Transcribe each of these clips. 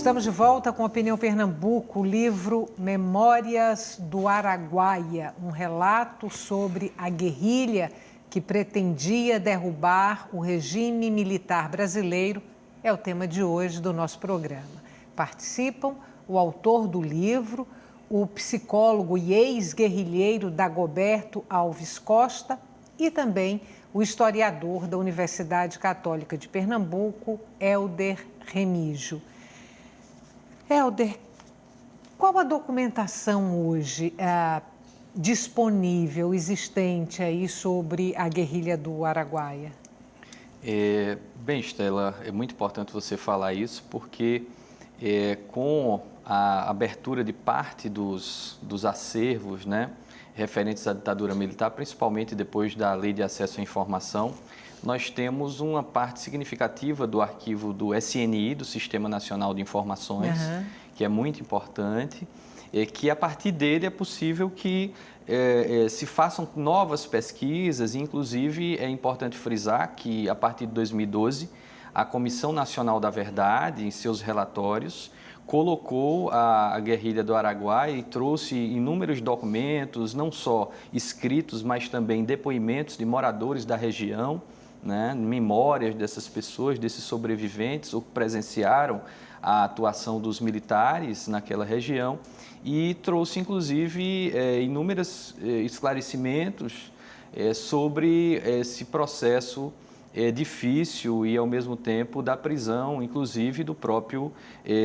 Estamos de volta com Opinião Pernambuco, o livro Memórias do Araguaia, um relato sobre a guerrilha que pretendia derrubar o regime militar brasileiro, é o tema de hoje do nosso programa. Participam o autor do livro, o psicólogo e ex-guerrilheiro Dagoberto Alves Costa e também o historiador da Universidade Católica de Pernambuco, Hélder Remígio. Hélder, qual a documentação hoje disponível, existente aí sobre a guerrilha do Araguaia? Bem, Estela, é muito importante você falar isso porque com a abertura de parte dos acervos, né, referentes à ditadura militar, principalmente depois da Lei de Acesso à Informação, nós temos uma parte significativa do arquivo do SNI, do Sistema Nacional de Informações, que é muito importante, que a partir dele é possível que se façam novas pesquisas, e inclusive é importante frisar que a partir de 2012, a Comissão Nacional da Verdade, em seus relatórios, colocou a guerrilha do Araguaia e trouxe inúmeros documentos, não só escritos, mas também depoimentos de moradores da região, né, memórias dessas pessoas, desses sobreviventes ou que presenciaram a atuação dos militares naquela região e trouxe, inclusive, inúmeros esclarecimentos sobre esse processo difícil e, ao mesmo tempo, da prisão, inclusive, do próprio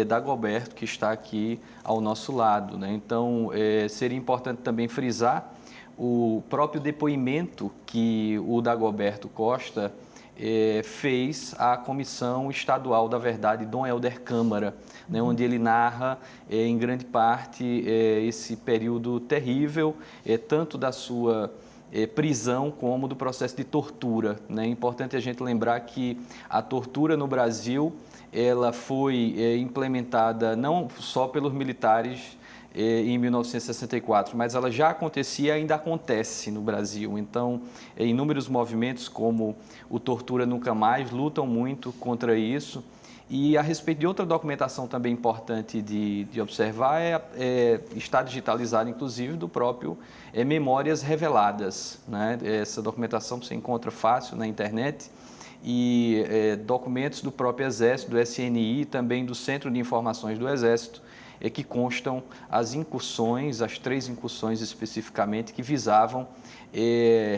Dagoberto, que está aqui ao nosso lado, né? Então, seria importante também frisar o próprio depoimento que o Dagoberto Costa fez à Comissão Estadual da Verdade, Dom Hélder Câmara, né, onde ele narra, em grande parte, esse período terrível, tanto da sua prisão como do processo de tortura, né? É importante a gente lembrar que a tortura no Brasil ela foi implementada não só pelos militares em 1964, mas ela já acontecia e ainda acontece no Brasil. Então, inúmeros movimentos como o Tortura Nunca Mais lutam muito contra isso. E a respeito de outra documentação também importante de observar está digitalizada, inclusive, do próprio Memórias Reveladas, né? Essa documentação você encontra fácil na internet e documentos do próprio Exército, do SNI e também do Centro de Informações do Exército, que constam as incursões, as 3 incursões especificamente, que visavam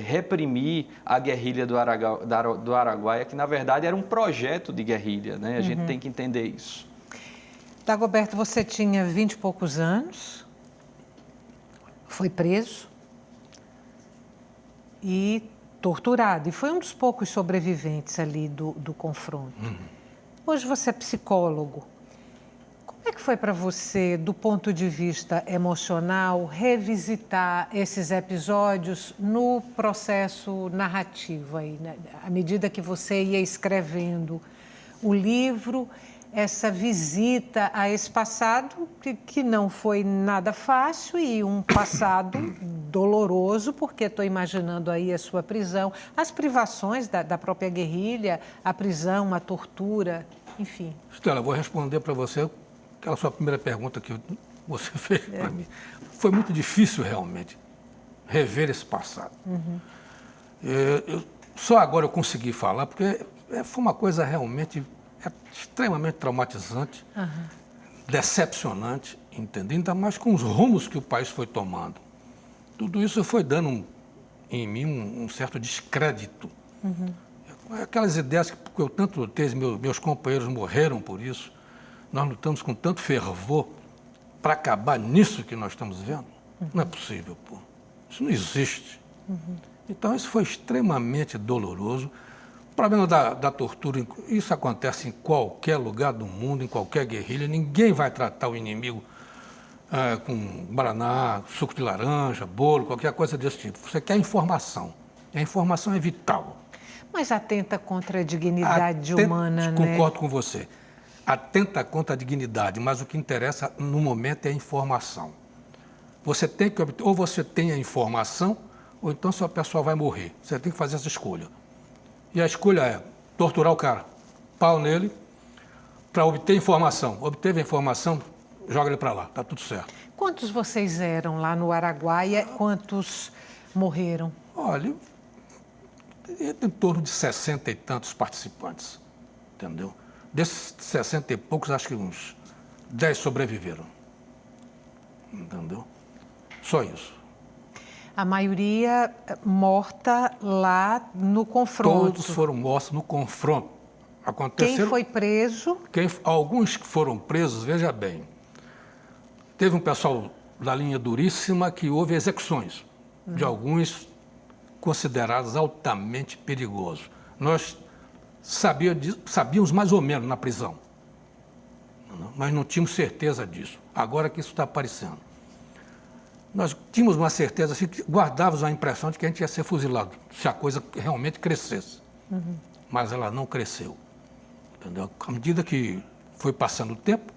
reprimir a guerrilha do Araguaia, que na verdade era um projeto de guerrilha, né? A gente tem que entender isso. Dagoberto, você tinha 20 e poucos anos, foi preso e torturado, e foi um dos poucos sobreviventes ali do confronto. Hoje você é psicólogo. Como é que foi para você, do ponto de vista emocional, revisitar esses episódios no processo narrativo aí, né? À medida que você ia escrevendo o livro, essa visita a esse passado que não foi nada fácil e um passado doloroso, porque estou imaginando aí a sua prisão, as privações da própria guerrilha, a prisão, a tortura, enfim. Estela, eu vou responder para você aquela sua primeira pergunta que você fez para mim. Foi muito difícil, realmente, rever esse passado. Só agora eu consegui falar, porque foi uma coisa realmente extremamente traumatizante, decepcionante, entendeu? Ainda mais com os rumos que o país foi tomando. Tudo isso foi dando em mim um certo descrédito. Aquelas ideias que eu tanto lutei, meus companheiros morreram por isso. Nós lutamos com tanto fervor para acabar nisso que nós estamos vendo. Não é possível, pô. Isso não existe. Então, isso foi extremamente doloroso. O problema da tortura, isso acontece em qualquer lugar do mundo, em qualquer guerrilha. Ninguém vai tratar o inimigo com guaraná, suco de laranja, bolo, qualquer coisa desse tipo. Você quer informação. E a informação é vital. Mas atenta contra a dignidade humana, né? Concordo com você. Atenta contra a dignidade, mas o que interessa no momento é a informação. Você tem que obter, ou você tem a informação, ou então sua pessoa vai morrer. Você tem que fazer essa escolha. E a escolha é torturar o cara, pau nele, para obter informação. Obteve a informação, joga ele para lá, está tudo certo. Quantos vocês eram lá no Araguaia? Quantos morreram? Olha, em torno de 60 e tantos participantes, entendeu? Desses 60 e poucos, acho que uns 10 sobreviveram, entendeu? Só isso. A maioria morta lá no confronto. Todos foram mortos no confronto. Quem foi preso? Alguns que foram presos, veja bem, teve um pessoal da linha duríssima que houve execuções de alguns considerados altamente perigosos. Nós sabíamos mais ou menos na prisão, mas não tínhamos certeza disso. Agora que isso está aparecendo. Nós tínhamos uma certeza, assim, que guardávamos a impressão de que a gente ia ser fuzilado, se a coisa realmente crescesse. Mas ela não cresceu. Entendeu? À medida que foi passando o tempo,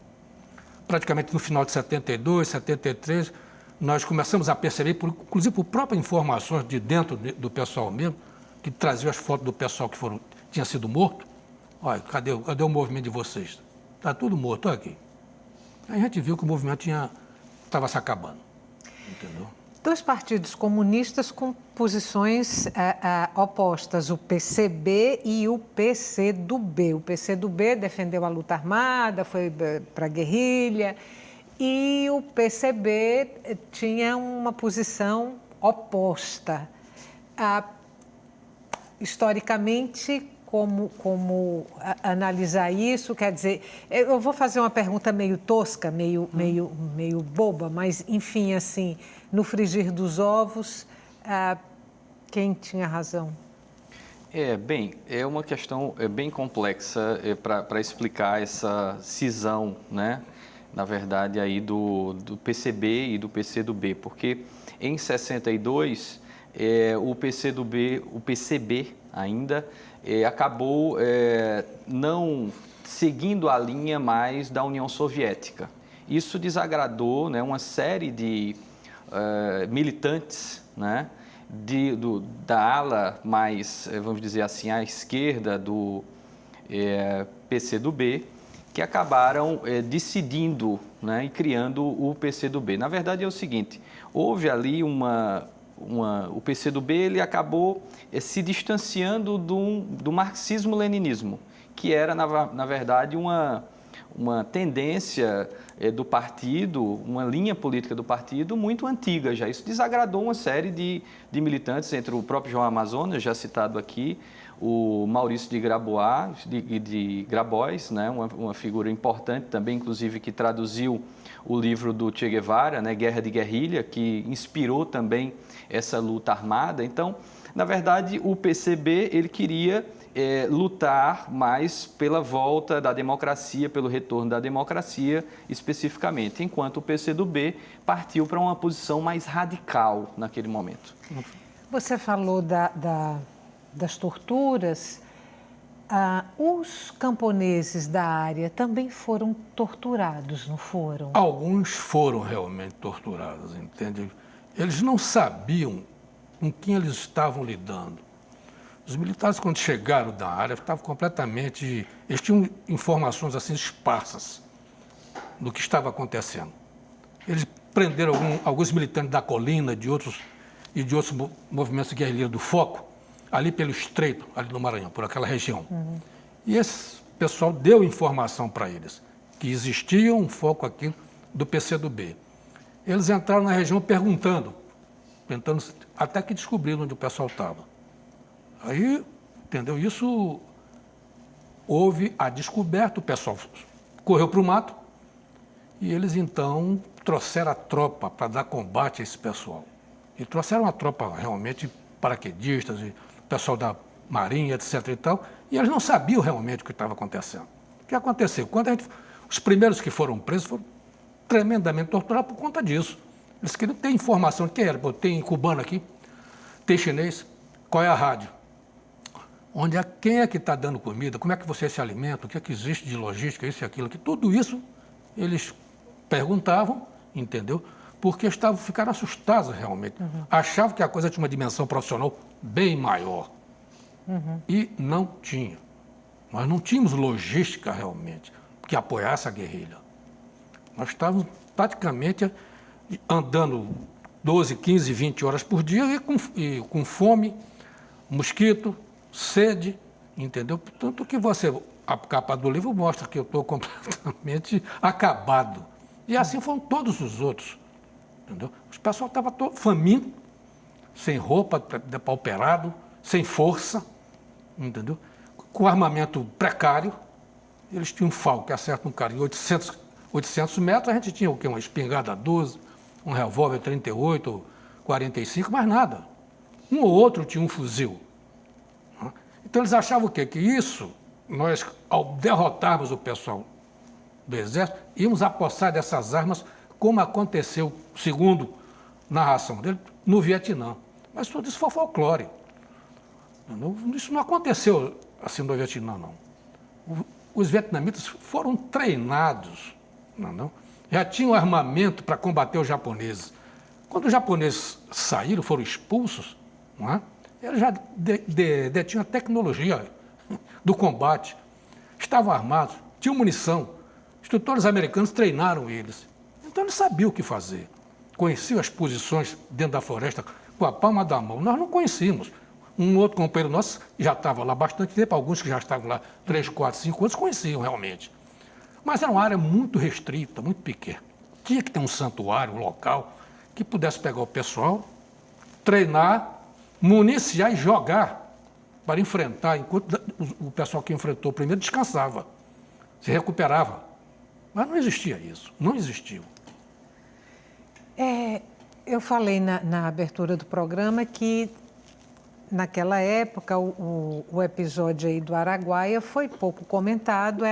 praticamente no final de 72, 73, nós começamos a perceber, inclusive por próprias informações de dentro do pessoal mesmo, que traziam as fotos do pessoal que tinha sido morto. Olha, cadê o movimento de vocês? Está tudo morto, olha aqui. Aí a gente viu que o movimento estava se acabando. Entendeu? Dois partidos comunistas com posições opostas, o PCB e o PCdoB. O PCdoB defendeu a luta armada, foi para a guerrilha, e o PCB tinha uma posição oposta. Historicamente, como analisar isso? Quer dizer, eu vou fazer uma pergunta meio tosca, meio boba, mas, enfim, assim, no frigir dos ovos, quem tinha razão? Bem, é uma questão bem complexa para explicar essa cisão, né, na verdade, aí do PCB e do PCdoB, porque em 62, o PCB ainda acabou não seguindo a linha mais da União Soviética. Isso desagradou, né, uma série de militantes, né, da ala mais, vamos dizer assim, à esquerda do PCdoB, que acabaram decidindo, né, e criando o PCdoB. Na verdade é o seguinte, houve ali o PCdoB ele acabou se distanciando do marxismo-leninismo, que era, na verdade, uma tendência do partido, uma linha política do partido muito antiga já. Isso desagradou uma série de militantes, entre o próprio João Amazonas, já citado aqui, o Maurício de Grabois, né, uma figura importante também, inclusive, que traduziu o livro do Che Guevara, né, Guerra de Guerrilha, que inspirou também essa luta armada. Então, na verdade, o PCB ele queria lutar mais pela volta da democracia, pelo retorno da democracia especificamente, enquanto o PCdoB partiu para uma posição mais radical naquele momento. Você falou das torturas. Os camponeses da área também foram torturados, não foram? Alguns foram realmente torturados, entende? Eles não sabiam com quem eles estavam lidando. Os militares, quando chegaram da área, estavam completamente... Eles tinham informações assim esparsas do que estava acontecendo. Eles prenderam alguns militantes da colina e de outros movimentos guerrilheiros do Foco, ali pelo Estreito, ali no Maranhão, por aquela região. E esse pessoal deu informação para eles, que existia um foco aqui do PCdoB. Eles entraram na região perguntando, até que descobriram onde o pessoal estava. Aí, entendeu? Isso, houve a descoberta, o pessoal correu para o mato e eles, então, trouxeram a tropa para dar combate a esse pessoal. E trouxeram a tropa realmente paraquedistas, e pessoal da Marinha, etc. e tal, e eles não sabiam realmente o que estava acontecendo. O que aconteceu? Os primeiros que foram presos foram tremendamente torturados por conta disso. Eles queriam ter informação de quem era. Tem cubano aqui, tem chinês, qual é a rádio? Quem é que está dando comida? Como é que você se alimenta? O que é que existe de logística, isso e aquilo? Tudo isso eles perguntavam, entendeu? Porque ficaram assustados realmente. Achavam que a coisa tinha uma dimensão profissional bem maior. E não tinha. Nós não tínhamos logística realmente. que apoiasse a guerrilha. Nós estávamos praticamente andando 12, 15, 20 horas por dia e com fome, mosquito, sede, entendeu? Tanto que a capa do livro mostra que eu estou completamente acabado. E assim foram todos os outros, entendeu? O pessoal estava todo faminto, sem roupa, depauperado, sem força, entendeu? Com armamento precário. Eles tinham um FAL, que acerta um cara em 800 metros, a gente tinha o quê? Uma espingarda 12, um revólver 38, 45, mais nada. Um ou outro tinha um fuzil. Então eles achavam o quê? Que isso, nós, ao derrotarmos o pessoal do Exército, íamos apossar dessas armas, como aconteceu, segundo narração dele, no Vietnã. Mas tudo isso foi folclore. Isso não aconteceu assim no Vietnã, não. Os vietnamitas foram treinados, não? Já tinham armamento para combater os japoneses. Quando os japoneses saíram, foram expulsos, não é? Eles já detinham a tecnologia do combate, estavam armados, tinham munição. Instrutores americanos treinaram eles. Então eles sabiam o que fazer. Conheciam as posições dentro da floresta com a palma da mão. Nós não conhecíamos. Um outro companheiro nosso já estava lá há bastante tempo, alguns que já estavam lá 3, 4, 5 anos conheciam realmente. Mas era uma área muito restrita, muito pequena. Tinha que ter um santuário, um local, que pudesse pegar o pessoal, treinar, municiar e jogar para enfrentar, enquanto o pessoal que enfrentou primeiro descansava, se recuperava. Mas não existia isso, não existiu. Eu falei na abertura do programa que, naquela época, o episódio aí do Araguaia foi pouco comentado,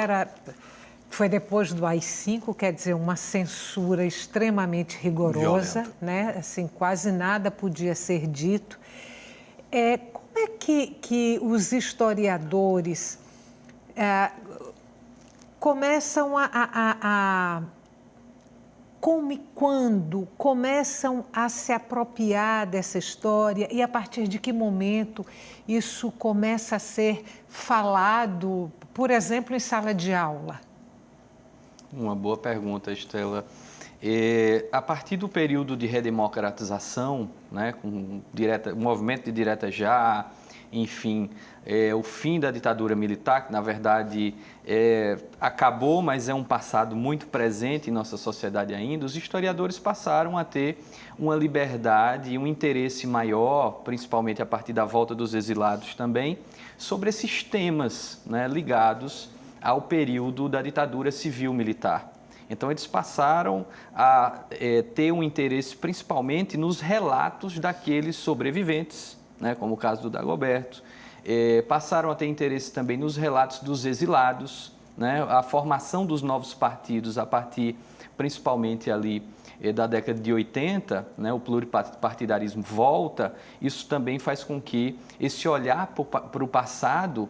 foi depois do AI-5, quer dizer, uma censura extremamente rigorosa, violenta, né? Assim, quase nada podia ser dito. Como é que os historiadores começam como e quando começam a se apropriar dessa história e a partir de que momento isso começa a ser falado, por exemplo, em sala de aula? Uma boa pergunta, Estela. A partir do período de redemocratização, né, com o movimento de direta já, enfim, o fim da ditadura militar, que na verdade acabou, mas é um passado muito presente em nossa sociedade ainda, os historiadores passaram a ter uma liberdade e um interesse maior, principalmente a partir da volta dos exilados também, sobre esses temas, né, ligados ao período da ditadura civil-militar. Então, eles passaram a ter um interesse principalmente nos relatos daqueles sobreviventes, né, como o caso do Dagoberto. Passaram a ter interesse também nos relatos dos exilados, né, a formação dos novos partidos a partir, principalmente ali da década de 80, né, o pluripartidarismo volta. Isso também faz com que esse olhar para o passado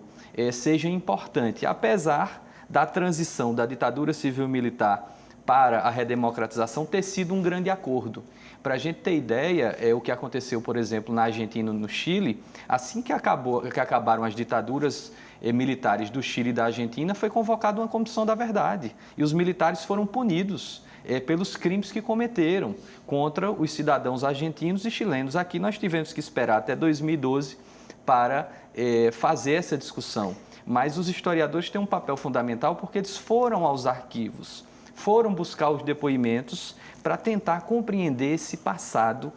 seja importante, apesar da transição da ditadura civil-militar para a redemocratização ter sido um grande acordo. Para a gente ter ideia, o que aconteceu, por exemplo, na Argentina e no Chile, assim que acabaram as ditaduras militares do Chile e da Argentina, foi convocada uma comissão da verdade e os militares foram punidos pelos crimes que cometeram contra os cidadãos argentinos e chilenos. Aqui nós tivemos que esperar até 2012 para fazer essa discussão. Mas os historiadores têm um papel fundamental porque eles foram aos arquivos, foram buscar os depoimentos para tentar compreender esse passado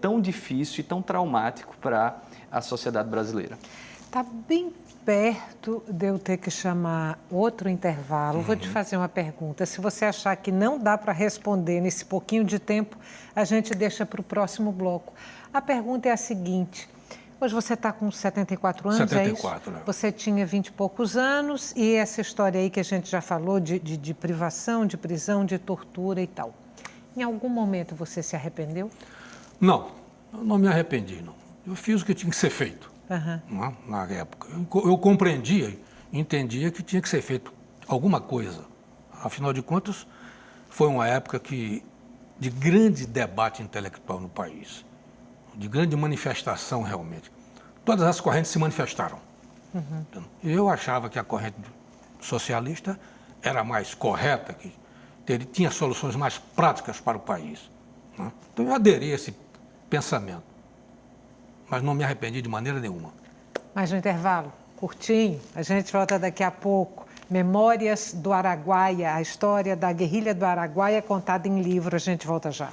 tão difícil e tão traumático para a sociedade brasileira. Está bem perto de eu ter que chamar outro intervalo. Vou te fazer uma pergunta. Se você achar que não dá para responder nesse pouquinho de tempo, a gente deixa para o próximo bloco. A pergunta é a seguinte: hoje você está com 74 anos, 74, é isso? Você tinha 20 e poucos anos e essa história aí que a gente já falou de privação, de prisão, de tortura e tal. Em algum momento você se arrependeu? Não, eu não me arrependi, não. Eu fiz o que tinha que ser feito, na época. Eu compreendia, entendia que tinha que ser feito alguma coisa. Afinal de contas, foi uma época de grande debate intelectual no país, de grande manifestação realmente. Todas as correntes se manifestaram. Eu achava que a corrente socialista era mais correta, que tinha soluções mais práticas para o país, né? Então eu aderi a esse pensamento, mas não me arrependi de maneira nenhuma. Mas no intervalo, curtinho, a gente volta daqui a pouco. Memórias do Araguaia, a história da guerrilha do Araguaia contada em livro, a gente volta já.